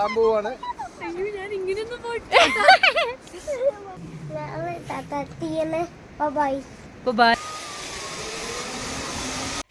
ചാടാൻ പോവാണ്.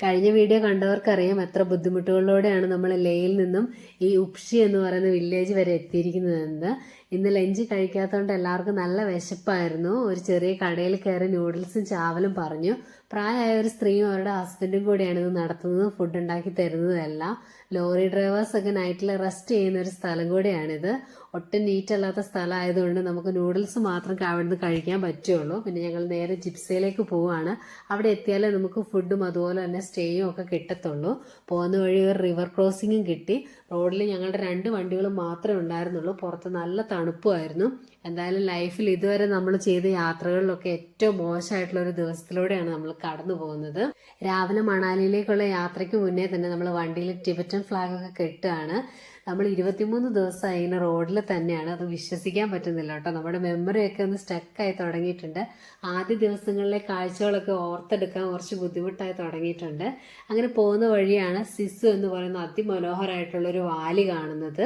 കഴിഞ്ഞ വീഡിയോ കണ്ടവർക്കറിയാം എത്ര ബുദ്ധിമുട്ടുകളിലൂടെയാണ് നമ്മൾ ലേയിൽ നിന്നും ഈ ഉപ്ഷി എന്ന് പറയുന്ന വില്ലേജ് വരെ എത്തിയിരിക്കുന്നതെന്ന്. ഇന്ന് ലഞ്ച് കഴിക്കാത്തതുകൊണ്ട് എല്ലാവർക്കും നല്ല വിശപ്പായിരുന്നു. ഒരു ചെറിയ കടയിൽ കയറി നൂഡിൽസും ചാവലും പറഞ്ഞു. പ്രായമായ ഒരു സ്ത്രീയും അവരുടെ ഹസ്ബൻഡും കൂടിയാണ് ഇത് നടത്തുന്നത്, ഫുഡ് ഉണ്ടാക്കി തരുന്നതെല്ലാം. ലോറി ഡ്രൈവേഴ്സൊക്കെ നൈറ്റിൽ റെസ്റ്റ് ചെയ്യുന്ന ഒരു സ്ഥലം കൂടിയാണിത്. ഒട്ടും നീറ്റല്ലാത്ത സ്ഥലമായതുകൊണ്ട് നമുക്ക് നൂഡിൽസ് മാത്രം അവിടുന്ന് കഴിക്കാൻ പറ്റുള്ളൂ. പിന്നെ ഞങ്ങൾ നേരെ ജിപ്സയിലേക്ക് പോവുകയാണ്. അവിടെ എത്തിയാലേ നമുക്ക് ഫുഡും അതുപോലെ തന്നെ സ്റ്റേയും ഒക്കെ കിട്ടത്തുള്ളൂ. പോകുന്ന വഴി ഒരു റിവർ ക്രോസിങ്ങും കിട്ടി. റോഡിൽ ഞങ്ങളുടെ 2 വണ്ടികളും മാത്രമേ ഉണ്ടായിരുന്നുള്ളൂ. പുറത്ത് നല്ല തണുപ്പുമായിരുന്നു. എന്തായാലും ലൈഫിൽ ഇതുവരെ നമ്മൾ ചെയ്ത യാത്രകളിലൊക്കെ ഏറ്റവും മോശമായിട്ടുള്ള ഒരു ദിവസത്തിലൂടെയാണ് നമ്മൾ കടന്നു പോകുന്നത്. രാവിലെ മണാലിയിലേക്കുള്ള യാത്രയ്ക്ക് മുന്നേ തന്നെ നമ്മൾ വണ്ടിയിൽ ടിബറ്റൻ ഫ്ലാഗൊക്കെ കെട്ടുകയാണ്. നമ്മൾ 23 ദിവസമായി ഇങ്ങനെ റോഡിൽ തന്നെയാണ്. അത് വിശ്വസിക്കാൻ പറ്റുന്നില്ല കേട്ടോ. നമ്മുടെ മെമ്മറിയൊക്കെ ഒന്ന് സ്റ്റക്കായി തുടങ്ങിയിട്ടുണ്ട്. ആദ്യ ദിവസങ്ങളിലെ കാഴ്ചകളൊക്കെ ഓർത്തെടുക്കാൻ കുറച്ച് ബുദ്ധിമുട്ടായി തുടങ്ങിയിട്ടുണ്ട്. അങ്ങനെ പോകുന്ന വഴിയാണ് സിസു എന്ന് പറയുന്ന അതിമനോഹരമായിട്ടുള്ളൊരു വാലി കാണുന്നത്.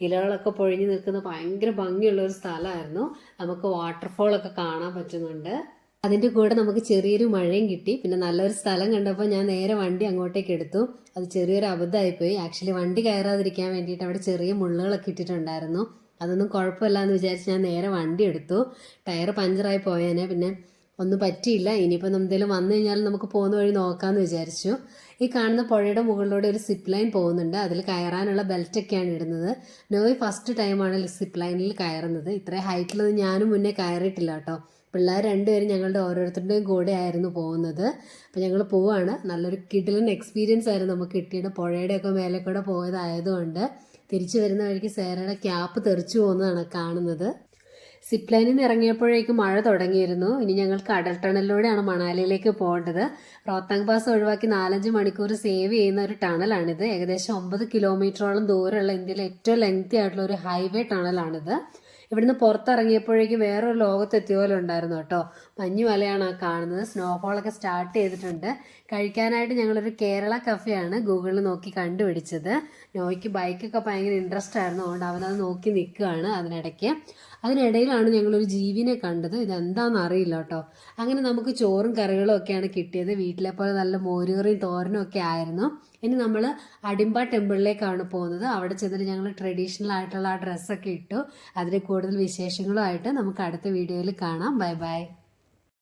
ഇലകളൊക്കെ പൊഴിഞ്ഞു നിൽക്കുന്ന ഭയങ്കര ഭംഗിയുള്ളൊരു സ്ഥലമായിരുന്നു. നമുക്ക് വാട്ടർഫോളൊക്കെ കാണാൻ പറ്റുന്നുണ്ട്. അതിൻ്റെ കൂടെ നമുക്ക് ചെറിയൊരു മഴയും കിട്ടി. പിന്നെ നല്ലൊരു സ്ഥലം കണ്ടപ്പോൾ ഞാൻ നേരെ വണ്ടി അങ്ങോട്ടേക്ക് എടുത്തു. അത് ചെറിയൊരു അബദ്ധമായിപ്പോയി. ആക്ച്വലി വണ്ടി കയറാതിരിക്കാൻ വേണ്ടിയിട്ട് അവിടെ ചെറിയ മുള്ളുകളൊക്കെ ഇട്ടിട്ടുണ്ടായിരുന്നു. അതൊന്നും കുഴപ്പമില്ല എന്ന് വിചാരിച്ച് ഞാൻ നേരെ വണ്ടി എടുത്തു. ടയർ പഞ്ചറായി പോയേനെ. പിന്നെ ഒന്നും പറ്റിയില്ല. ഇനിയിപ്പോൾ എന്തെങ്കിലും വന്നു കഴിഞ്ഞാൽ നമുക്ക് പോകുന്ന വഴി നോക്കാമെന്ന് വിചാരിച്ചു. ഈ കാണുന്ന പുഴയുടെ മുകളിലൂടെ ഒരു സിപ്പ് ലൈൻ പോകുന്നുണ്ട്. അതിൽ കയറാനുള്ള ബെൽറ്റൊക്കെയാണ് ഇടുന്നത്. നോയ് ഫസ്റ്റ് ടൈമാണ് സിപ്പ് ലൈനിൽ കയറുന്നത്. ഇത്രയും ഹൈറ്റിലത് ഞാനും മുന്നേ കയറിയിട്ടില്ല കേട്ടോ. പിള്ളേർ 2 പേരും ഞങ്ങളുടെ ഓരോരുത്തരുടെയും കൂടെ ആയിരുന്നു പോകുന്നത്. അപ്പോൾ ഞങ്ങൾ പോവാണ്. നല്ലൊരു കിടിലൻ എക്സ്പീരിയൻസ് ആയിരുന്നു നമുക്ക് കിട്ടിയത്. പുഴയുടെയൊക്കെ മേലെ കൂടെ പോയതായതുകൊണ്ട് തിരിച്ചു വരുന്ന വഴിക്ക് സേറയുടെ ക്യാപ്പ് തെറിച്ചു പോകുന്നതാണ് കാണുന്നത്. സിപ്പ് ലൈനിൽ നിന്ന് ഇറങ്ങിയപ്പോഴേക്കും മഴ തുടങ്ങിയിരുന്നു. ഇനി ഞങ്ങൾക്ക് അടൽ ടണലിലൂടെയാണ് മണാലിയിലേക്ക് പോകേണ്ടത്. റോത്താങ് പാസ് ഒഴിവാക്കി 4-5 മണിക്കൂർ സേവ് ചെയ്യുന്ന ഒരു ടണലാണിത്. ഏകദേശം 9 കിലോമീറ്ററോളം ദൂരമുള്ള ഇന്ത്യയിലെ ഏറ്റവും ലെങ്തി ആയിട്ടുള്ള ഒരു ഹൈവേ ടണലാണിത്. ഇവിടുന്ന് പുറത്തിറങ്ങിയപ്പോഴേക്കും വേറൊരു ലോകത്തെത്തിയ പോലെ ഉണ്ടായിരുന്നു കേട്ടോ. മഞ്ഞുമലയാണ് ആ കാണുന്നത്. സ്നോഫോളൊക്കെ സ്റ്റാർട്ട് ചെയ്തിട്ടുണ്ട്. കഴിക്കാനായിട്ട് ഞങ്ങളൊരു കേരള കഫേയാണ് ഗൂഗിളിൽ നോക്കി കണ്ടുപിടിച്ചത്. നോയ്ക്ക് ബൈക്കൊക്കെ ഭയങ്കര ഇൻട്രസ്റ്റ് ആയിരുന്നു. അതുകൊണ്ട് അവനത് നോക്കി നിൽക്കുകയാണ്. അതിനിടയിലാണ് ഞങ്ങളൊരു ജീവിനെ കണ്ടത്. ഇതെന്താണെന്ന് അറിയില്ല കേട്ടോ. അങ്ങനെ നമുക്ക് ചോറും കറികളും ഒക്കെയാണ് കിട്ടിയത്. വീട്ടിലെ പോലെ നല്ല മോരുകറിയും തോരനും ഒക്കെ ആയിരുന്നു. ഇനി നമ്മൾ അടിമ്പ ടെമ്പിളിലേക്കാണ് പോകുന്നത്. അവിടെ ചെന്നിട്ട് ഞങ്ങൾ ട്രഡീഷണൽ ആയിട്ടുള്ള ആ ഡ്രസ്സൊക്കെ ഇട്ടു. അതിൽ കൂടുതൽ വിശേഷങ്ങളുമായിട്ട് നമുക്ക് അടുത്ത വീഡിയോയിൽ കാണാം. Bye bye.